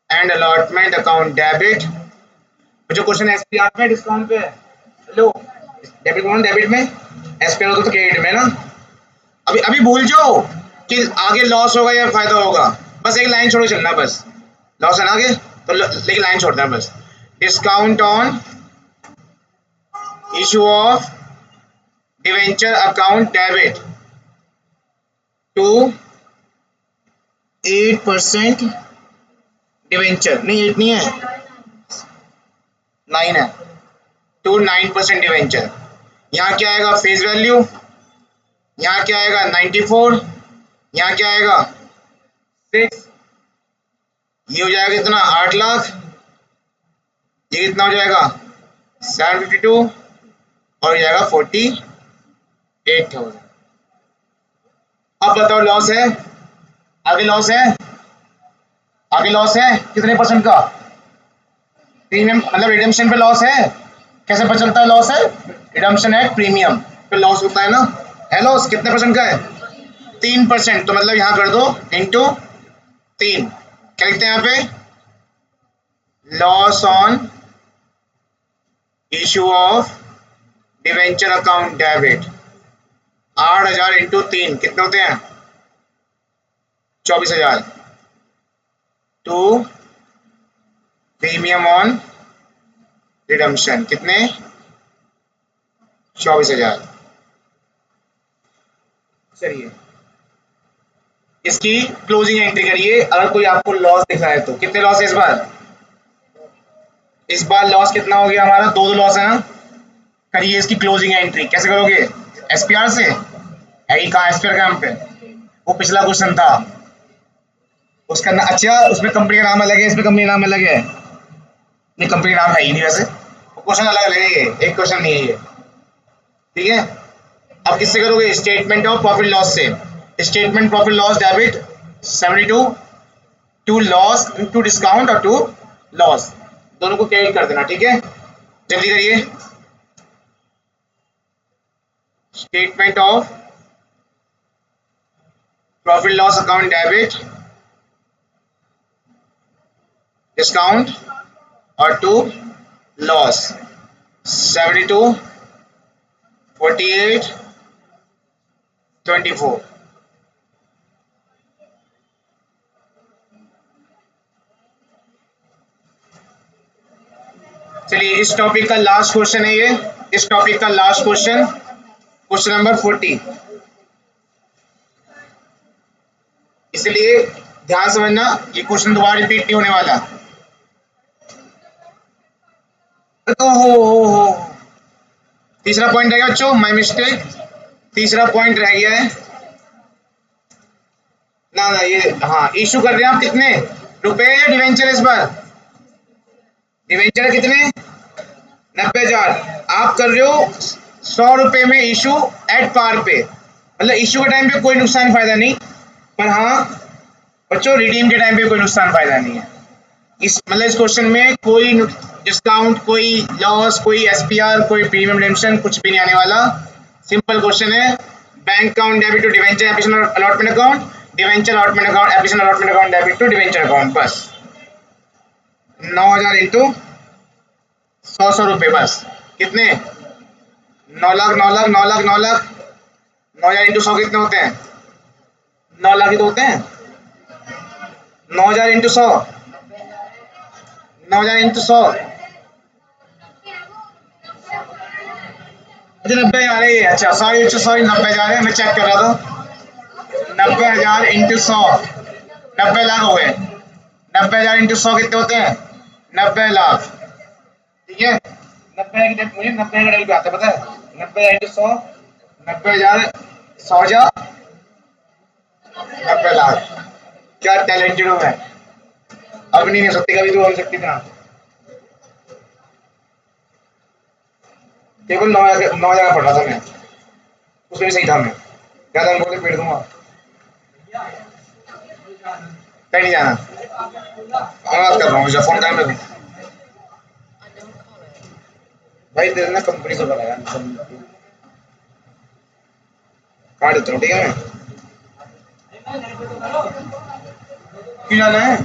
and allotment account debit. जो क्वेश्चन एसपीआर में डिस्काउंट पे है, लो डेबिट कौन, डेबिट में, एसपीआर होता तो क्रेडिट में ना। अभी अभी भूल जाओ कि आगे लॉस होगा या फायदा होगा, बस एक लाइन छोड़ो चलना, बस लॉस है ना आगे तो लेकिन लाइन छोड़ना है बस, discount on issue of debenture account debit to 8% debenture, नहीं 8 नहीं है 9 है, टू 9% डिवेंचर। यहाँ क्या आएगा फेस वैल्यू, यहाँ क्या आएगा 94, यहाँ क्या आएगा 6, ये हो जाएगा कितना 8 लाख, ये कितना हो जाएगा 752 और हो जाएगा 48,000। अब बताओ लॉस है, आगे लॉस है, आगे लॉस है कितने परसेंट का, प्रीमियम मतलब रिडेम्पशन पे लॉस है, कैसे पता चलता है लॉस है, रिडेम्पशन है प्रीमियम पे लॉस होता है ना, है लॉस कितने परसेंट का है 3%, तो मतलब यहाँ कर दो इंटू 3, क्या लिखते हैं यहाँ पे, loss on issue of debenture account debit 8,000 into 3 कितने होते हैं 24,000 टू प्रीमियम ऑन रिडम्पशन कितने 24,000। चलिए इसकी क्लोजिंग एंट्री करिए, अगर कोई आपको लॉस दिख रहा है तो कितने लॉस है इस बार, इस बार लॉस कितना हो गया हमारा, दो लॉस है ना, करिए इसकी क्लोजिंग एंट्री। कैसे करोगे? एसपीआर से है ही कहाँ एसपीआर का, पे वो पिछला क्वेश्चन था उसका ना। अच्छा उसमें कंपनी का नाम अलग है, इसमें कंपनी का नाम अलग है। नहीं कंपनी का नाम है ही नहीं वैसे, क्वेश्चन अलग अलग है, ये एक क्वेश्चन नहीं है ये। ठीक है, अब किससे करोगे? स्टेटमेंट ऑफ प्रॉफिट लॉस से। Statement profit loss debit 72 to loss, to discount और टू लॉस, दोनों को क्रेडिट कर देना। ठीक है, जल्दी करिए। Statement of profit loss account debit, discount और टू लॉस 72 48 24। चलिए इस टॉपिक का लास्ट क्वेश्चन है ये, इस टॉपिक का लास्ट क्वेश्चन, क्वेश्चन नंबर 40। इसलिए ध्यान समझना, ये क्वेश्चन दोबारा रिपीट नहीं होने वाला। ओहो, तीसरा पॉइंट रह गया बच्चों, माय मिस्टेक, तीसरा पॉइंट रह गया है ना। ना ये हाँ, इशू कर रहे हैं आप कितने रुपए या डिवेंचर इस बार? डिवेंचर कितने? 90,000। आप कर रहे हो 100 रुपए में इशू एट पार पे, मतलब इशू के टाइम पे कोई नुकसान फायदा नहीं, पर हाँ बच्चों रिडीम के टाइम पे कोई नुकसान फायदा नहीं है। इस मतलब इस क्वेश्चन में कोई डिस्काउंट, कोई लॉस, कोई एसपीआर, कोई प्रीमियम रिडेम्पशन कुछ भी नहीं आने वाला। सिंपल क्वेश्चन है, bank account debit to debenture application allotment account, debenture allotment account application allotment account debit to debenture account, बस 9,000 इंटू 100 रुपए, बस कितने? 9 लाख 9 लाख 9 लाख 9 लाख 9,000 इंटू 100 कितने होते हैं? 9 लाख ही तो होते हैं। 9,000 इंटू 100, 9,000 इंटू 100, अच्छा 90,000 है ये। अच्छा सॉरी सॉरी 90,000 है, मैं चेक कर रहा था। 90,000 इंटू 100 90 लाख हो गए। 90,000 इंटू 100 कितने होते हैं? 90 लाख। ठीक है, 90 की मुझे 90 का डबल आता है पता है। 90,000 इंटू 100, 90,000 100,000 90 लाख। क्या टैलेंटेड हूँ मैं। अब नहीं हो सकती, कभी तो हो सकती था। केवल 9,000 पढ़ रहा था मैं, उसमें भी सही था मैं। ज्यादा बोलते पेड़ दूंगा, कहीं नहीं जाना। मैं बात कर रहा हूँ, फोन टाइम में भाई दे देना, कंपनी से बताया काट देता हूँ। ठीक है, मैं क्यों जाना है?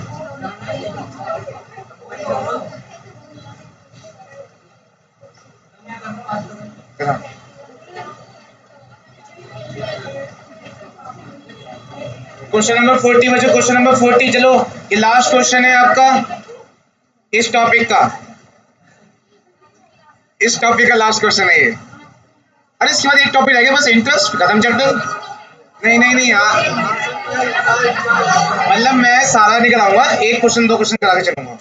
क्वेश्चन नंबर 40 बच्चों, क्वेश्चन नंबर 40। चलो ये लास्ट क्वेश्चन है आपका इस टॉपिक का, इस टॉपिक का लास्ट क्वेश्चन है ये। अरे इसके बाद एक टॉपिक रह गया बस, इंटरेस्ट खत्म चैप्टर। नहीं नहीं नहीं यार, मतलब मैं सारा नहीं कराऊंगा, एक क्वेश्चन दो क्वेश्चन करा के चलूंगा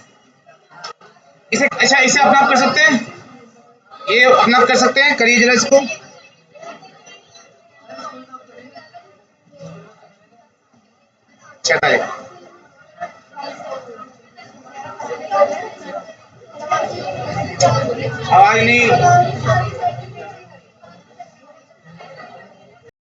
इसे। अच्छा इसे अपना आप कर सकते हैं, ये अपना आप कर सकते हैं, करिए जरा इसको। चलिए आवाज नहीं,